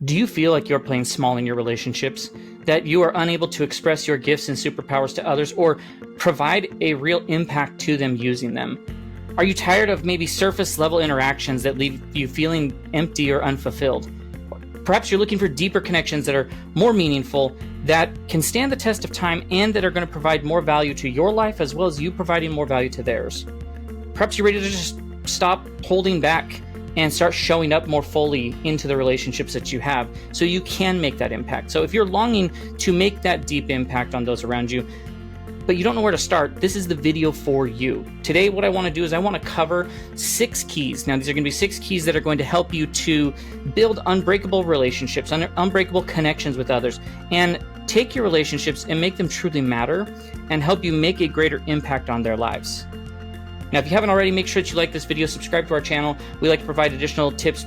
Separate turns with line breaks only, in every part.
Do you feel like you're playing small in your relationships, that you are unable to express your gifts and superpowers to others or provide a real impact to them using them? Are you tired of maybe surface level interactions that leave you feeling empty or unfulfilled? Perhaps you're looking for deeper connections that are more meaningful, that can stand the test of time, and that are going to provide more value to your life as well as you providing more value to theirs. Perhaps you're ready to just stop holding back and start showing up more fully into the relationships that you have so you can make that impact. So if you're longing to make that deep impact on those around you, but you don't know where to start, this is the video for you. Today, what I want to do is I want to cover 6 keys. Now, these are going to be 6 keys that are going to help you to build unbreakable relationships, unbreakable connections with others, and take your relationships and make them truly matter and help you make a greater impact on their lives. Now, if you haven't already, make sure that you like this video, subscribe to our channel. We like to provide additional tips,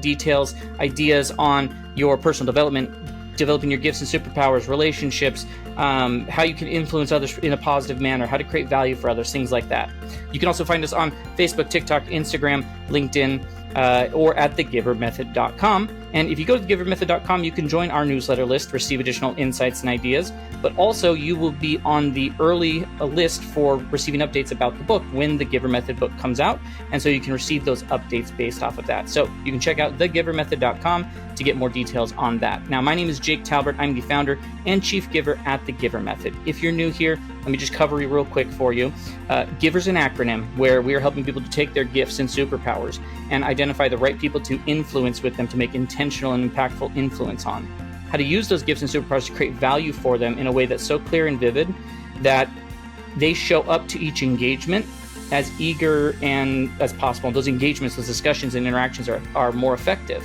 details, ideas on your personal development, developing your gifts and superpowers, relationships, how you can influence others in a positive manner, how to create value for others, things like that. You can also find us on Facebook, TikTok, Instagram, LinkedIn, or at thegivermethod.com. And if you go to thegivermethod.com, you can join our newsletter list, receive additional insights and ideas, but also you will be on the early list for receiving updates about the book when the Giver Method book comes out. And so you can receive those updates based off of that. So you can check out thegivermethod.com to get more details on that. Now, my name is Jake Talbert. I'm the founder and chief giver at the Giver Method. If you're new here, let me just cover it real quick for you. Giver's an acronym where we are helping people to take their gifts and superpowers and identify the right people to influence with them to make intentional and impactful influence on. How to use those gifts and superpowers to create value for them in a way that's so clear and vivid that they show up to each engagement as eager and as possible. Those engagements, those discussions and interactions are more effective.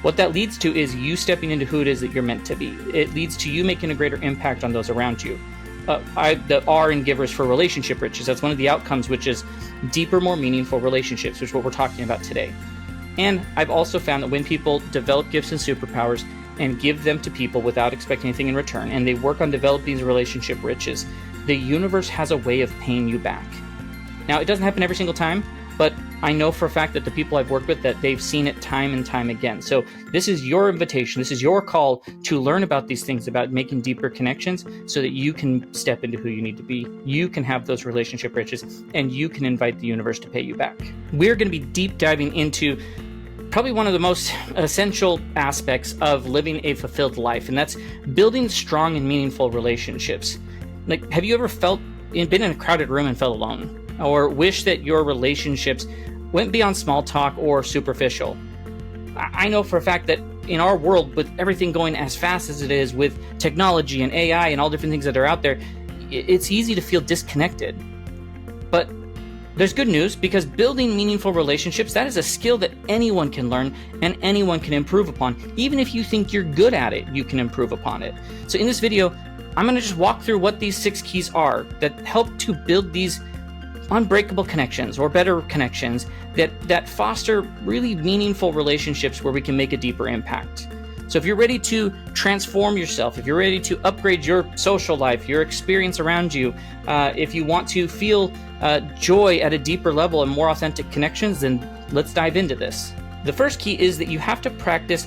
What that leads to is you stepping into who it is that you're meant to be. It leads to you making a greater impact on those around you. The R in Giver is for relationship riches. That's one of the outcomes, which is deeper, more meaningful relationships, which is what we're talking about today. And I've also found that when people develop gifts and superpowers and give them to people without expecting anything in return, and they work on developing these relationship riches, the universe has a way of paying you back. Now, it doesn't happen every single time, but I know for a fact that the people I've worked with, that they've seen it time and time again. So this is your invitation. This is your call to learn about these things, about making deeper connections so that you can step into who you need to be. You can have those relationship riches and you can invite the universe to pay you back. We're going to be deep diving into probably one of the most essential aspects of living a fulfilled life, and that's building strong and meaningful relationships. Like, have you ever been in a crowded room and felt alone? Or wish that your relationships went beyond small talk or superficial? I know for a fact that in our world, with everything going as fast as it is with technology and AI and all different things that are out there, it's easy to feel disconnected. But there's good news, because building meaningful relationships, that is a skill that anyone can learn and anyone can improve upon. Even if you think you're good at it, you can improve upon it. So in this video, I'm going to just walk through what these 6 keys are that help to build these unbreakable connections, or better connections, that foster really meaningful relationships where we can make a deeper impact. So if you're ready to transform yourself, if you're ready to upgrade your social life, your experience around you, if you want to feel joy at a deeper level and more authentic connections, then let's dive into this. The first key is that you have to practice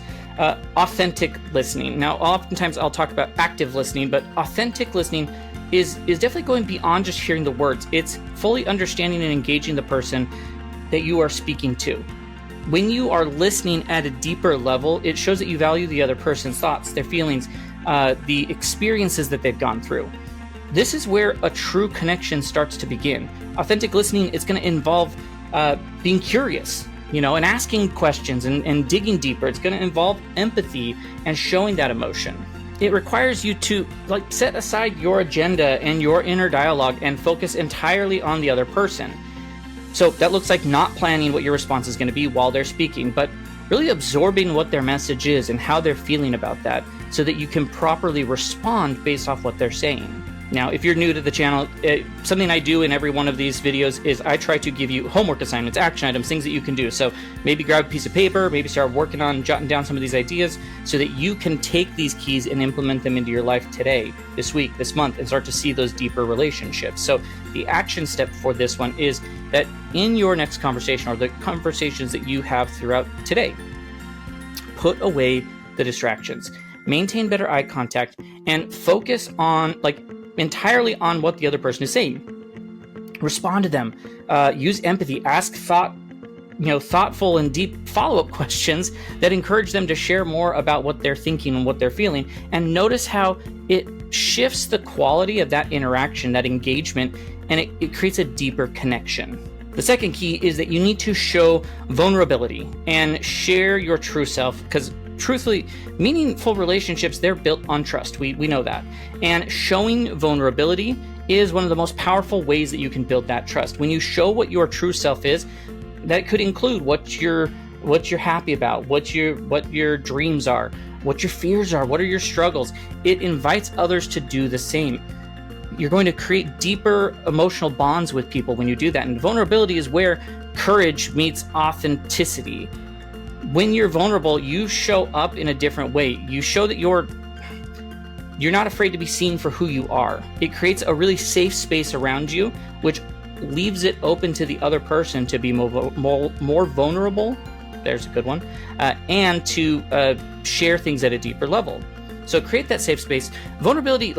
authentic listening. Now, oftentimes I'll talk about active listening, but authentic listening is definitely going beyond just hearing the words. It's fully understanding and engaging the person that you are speaking to. When you are listening at a deeper level, it shows that you value the other person's thoughts, their feelings, the experiences that they've gone through. This is where a true connection starts to begin. Authentic listening is going to involve being curious, and asking questions and digging deeper. It's going to involve empathy and showing that emotion. It requires you to set aside your agenda and your inner dialogue and focus entirely on the other person. So that looks like not planning what your response is going to be while they're speaking, but really absorbing what their message is and how they're feeling about that so that you can properly respond based off what they're saying. Now, if you're new to the channel, something I do in every one of these videos is I try to give you homework assignments, action items, things that you can do. So maybe grab a piece of paper, maybe start working on jotting down some of these ideas so that you can take these keys and implement them into your life today, this week, this month, and start to see those deeper relationships. So the action step for this one is that in your next conversation, or the conversations that you have throughout today, put away the distractions, maintain better eye contact, and focus on entirely on what the other person is saying. Respond to them, use empathy, ask thoughtful and deep follow-up questions that encourage them to share more about what they're thinking and what they're feeling, and notice how it shifts the quality of that interaction, that engagement, and it creates a deeper connection. The second key is that you need to show vulnerability and share your true self, because truthfully, meaningful relationships, they're built on trust. We know that. And showing vulnerability is one of the most powerful ways that you can build that trust. When you show what your true self is, that could include what you're happy about, what your dreams are, what your fears are, what are your struggles. It invites others to do the same. You're going to create deeper emotional bonds with people when you do that. And vulnerability is where courage meets authenticity. When you're vulnerable, you show up in a different way. You show that you're not afraid to be seen for who you are. It creates a really safe space around you, which leaves it open to the other person to be more vulnerable. There's a good one. And to share things at a deeper level. So create that safe space. Vulnerability,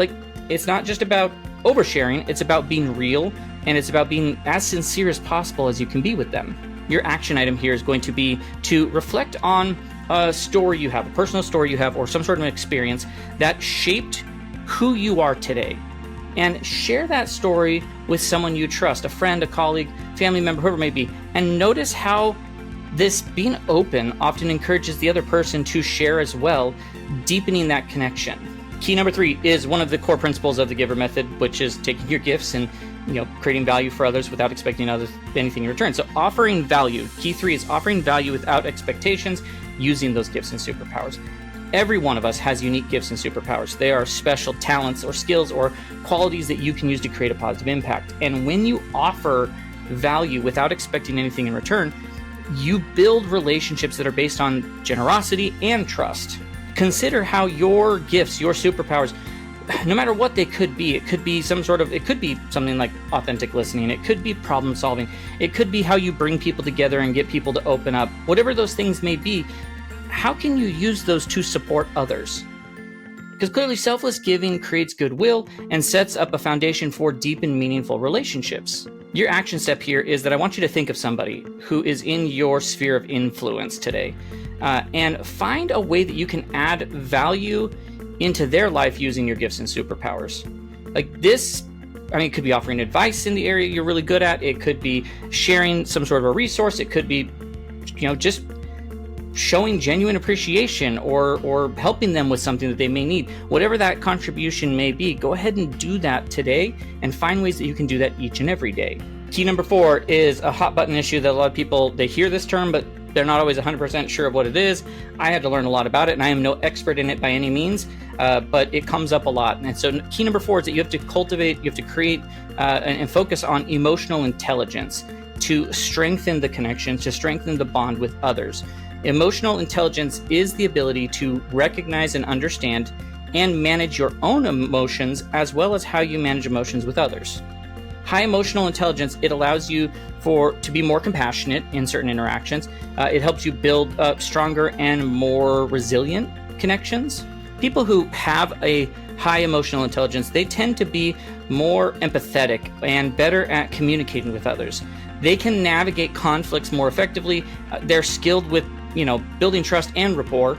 it's not just about oversharing, it's about being real, and it's about being as sincere as possible as you can be with them. Your action item here is going to be to reflect on a story you have, a personal story you have, or some sort of experience that shaped who you are today. And share that story with someone you trust, a friend, a colleague, family member, whoever it may be. And notice how this being open often encourages the other person to share as well, deepening that connection. Key number 3 is one of the core principles of the giver method, which is taking your gifts and creating value for others without expecting anything in return. So offering value. Key 3 is offering value without expectations, using those gifts and superpowers. Every one of us has unique gifts and superpowers. They are special talents or skills or qualities that you can use to create a positive impact. And when you offer value without expecting anything in return, you build relationships that are based on generosity and trust. Consider how your gifts, your superpowers, no matter what they could be, it could be something like authentic listening, it could be problem solving, it could be how you bring people together and get people to open up. Whatever those things may be, how can you use those to support others? Because clearly selfless giving creates goodwill and sets up a foundation for deep and meaningful relationships. Your action step here is that I want you to think of somebody who is in your sphere of influence today, and find a way that you can add value into their life using your gifts and superpowers. It could be offering advice in the area you're really good at. It could be sharing some sort of a resource. It could be, just showing genuine appreciation or helping them with something that they may need. Whatever that contribution may be, go ahead and do that today and find ways that you can do that each and every day. Key number 4 is a hot button issue that a lot of people, they hear this term, but they're not always 100% sure of what it is. I had to learn a lot about it, and I am no expert in it by any means, but it comes up a lot. And so key number 4 is that you have to cultivate, you have to create and focus on emotional intelligence to strengthen the connection, to strengthen the bond with others. Emotional intelligence is the ability to recognize and understand and manage your own emotions, as well as how you manage emotions with others. High emotional intelligence, it allows you to be more compassionate in certain interactions. It helps you build stronger and more resilient connections. People who have a high emotional intelligence, they tend to be more empathetic and better at communicating with others. They can navigate conflicts more effectively. They're skilled with building trust and rapport.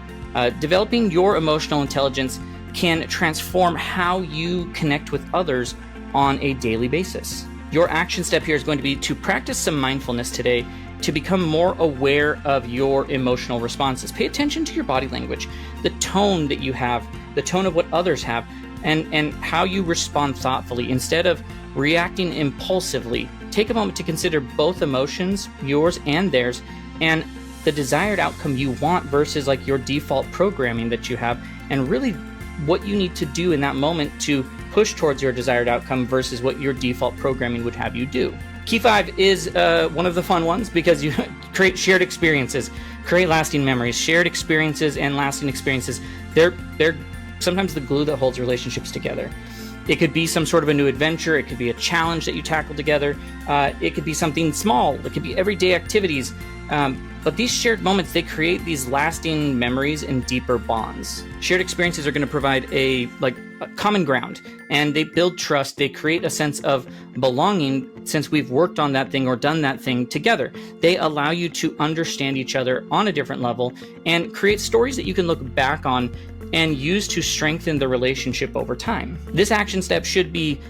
Developing your emotional intelligence can transform how you connect with others on a daily basis. Your action step here is going to be to practice some mindfulness today to become more aware of your emotional responses. Pay attention to your body language, the tone that you have, the tone of what others have, and how you respond thoughtfully instead of reacting impulsively. Take a moment to consider both emotions, yours and theirs, and the desired outcome you want versus your default programming that you have, and really what you need to do in that moment to push towards your desired outcome versus what your default programming would have you do. Key 5 is one of the fun ones, because you create shared experiences, create lasting memories. Shared experiences and lasting experiences, they're sometimes the glue that holds relationships together. It could be some sort of a new adventure. It could be a challenge that you tackle together. It could be something small. It could be everyday activities. But these shared moments, they create these lasting memories and deeper bonds. Shared experiences are going to provide a common ground, and they build trust. They create a sense of belonging since we've worked on that thing or done that thing together. They allow you to understand each other on a different level and create stories that you can look back on and use to strengthen the relationship over time. This action step should be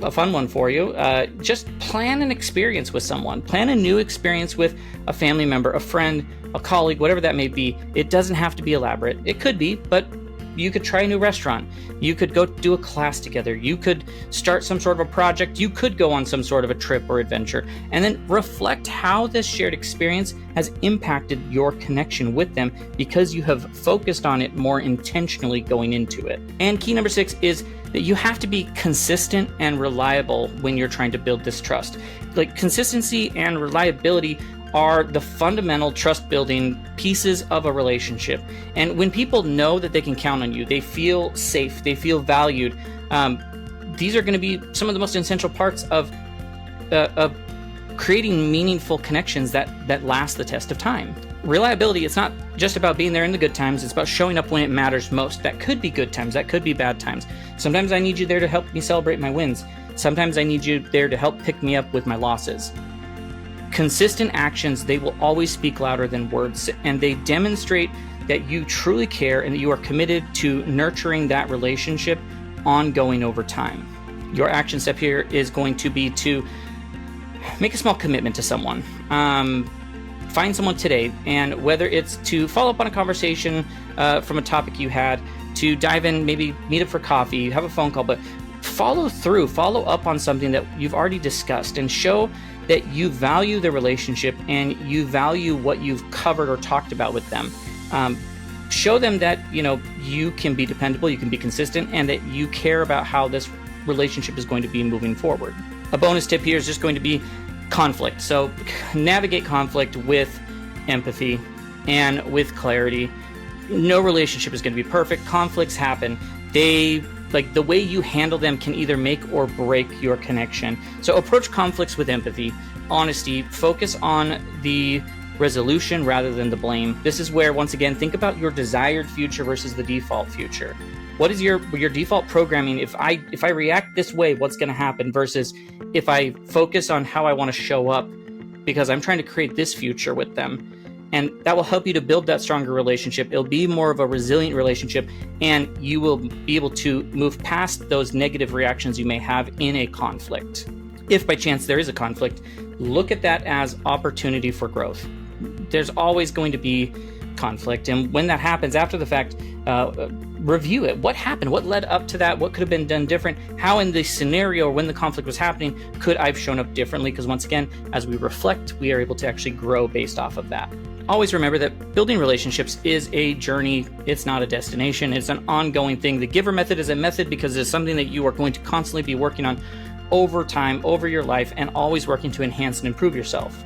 a fun one for you. Just plan an experience with someone. Plan a new experience with a family member, a friend, a colleague, whatever that may be. It doesn't have to be elaborate. It could be, but you could try a new restaurant. You could go do a class together. You could start some sort of a project. You could go on some sort of a trip or adventure, and then reflect how this shared experience has impacted your connection with them because you have focused on it more intentionally going into it. And key number 6 is that you have to be consistent and reliable when you're trying to build this trust. Like, consistency and reliability are the fundamental trust building pieces of a relationship. And when people know that they can count on you, they feel safe, they feel valued, these are going to be some of the most essential parts of creating meaningful connections that last the test of time. Reliability, it's not just about being there in the good times, it's about showing up when it matters most. That could be good times, that could be bad times. Sometimes I need you there to help me celebrate my wins. Sometimes I need you there to help pick me up with my losses. Consistent actions, they will always speak louder than words, and they demonstrate that you truly care and that you are committed to nurturing that relationship ongoing over time. Your action step here is going to be to make a small commitment to someone. Find someone today, and whether it's to follow up on a conversation from a topic you had, to dive in, maybe meet up for coffee, have a phone call, but follow up on something that you've already discussed and show that you value the relationship and you value what you've covered or talked about with them. Show them that you can be dependable, you can be consistent, and that you care about how this relationship is going to be moving forward. A bonus tip here is just going to be conflict. So navigate conflict with empathy and with clarity. No relationship is going to be perfect. Conflicts happen. The way you handle them can either make or break your connection. So approach conflicts with empathy, honesty, focus on the resolution rather than the blame. This is where, once again, think about your desired future versus the default future. What is your default programming? If I react this way, what's going to happen? Versus if I focus on how I want to show up because I'm trying to create this future with them. And that will help you to build that stronger relationship. It'll be more of a resilient relationship, and you will be able to move past those negative reactions you may have in a conflict. If by chance there is a conflict, look at that as opportunity for growth. There's always going to be conflict, and when that happens after the fact, review it. What happened? What led up to that? What could have been done different? How in the scenario when the conflict was happening could I have shown up differently? Because once again, as we reflect, we are able to actually grow based off of that. Always remember that building relationships is a journey. It's not a destination. It's an ongoing thing. The Giver Method is a method because it's something that you are going to constantly be working on over time, over your life, and always working to enhance and improve yourself.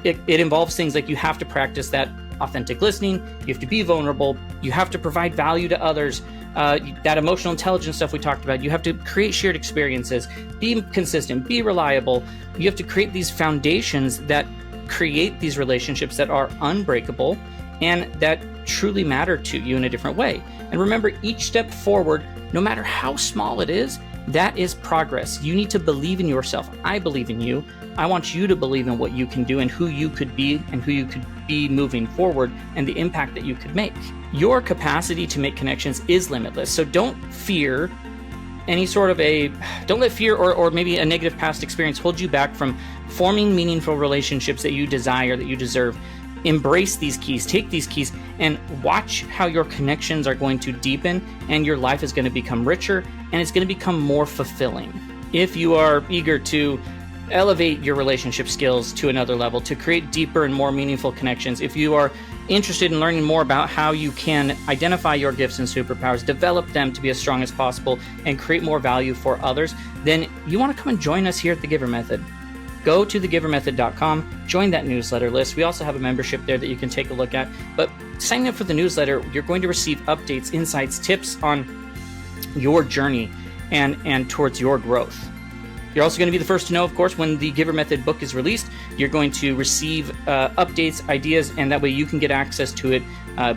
It involves things like you have to practice that authentic listening, you have to be vulnerable, you have to provide value to others, that emotional intelligence stuff we talked about, you have to create shared experiences, be consistent, be reliable. You have to create these foundations that create these relationships that are unbreakable and that truly matter to you in a different way. And remember, each step forward, no matter how small it is, that is progress. You need to believe in yourself. I believe in you. I want you to believe in what you can do and who you could be and who you could be moving forward and the impact that you could make. Your capacity to make connections is limitless. So don't fear don't let fear or maybe a negative past experience hold you back from forming meaningful relationships that you desire, that you deserve. Embrace these keys, take these keys, and watch how your connections are going to deepen and your life is going to become richer and it's going to become more fulfilling. If you are eager to elevate your relationship skills to another level, to create deeper and more meaningful connections, if you are interested in learning more about how you can identify your gifts and superpowers, develop them to be as strong as possible, and create more value for others, then you want to come and join us here at The Giver Method. Go to thegivermethod.com, join that newsletter list. We also have a membership there that you can take a look at. But signing up for the newsletter, you're going to receive updates, insights, tips on your journey and towards your growth. You're also going to be the first to know, of course, when the Giver Method book is released. You're going to receive updates, ideas, and that way you can get access to it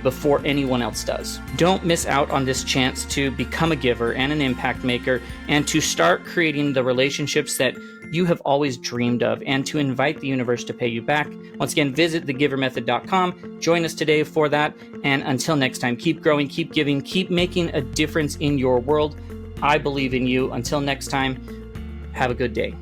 before anyone else does. Don't miss out on this chance to become a giver and an impact maker, and to start creating the relationships that you have always dreamed of, and to invite the universe to pay you back. Once again, visit thegivermethod.com. Join us today for that. And until next time, keep growing, keep giving, keep making a difference in your world. I believe in you. Until next time, have a good day.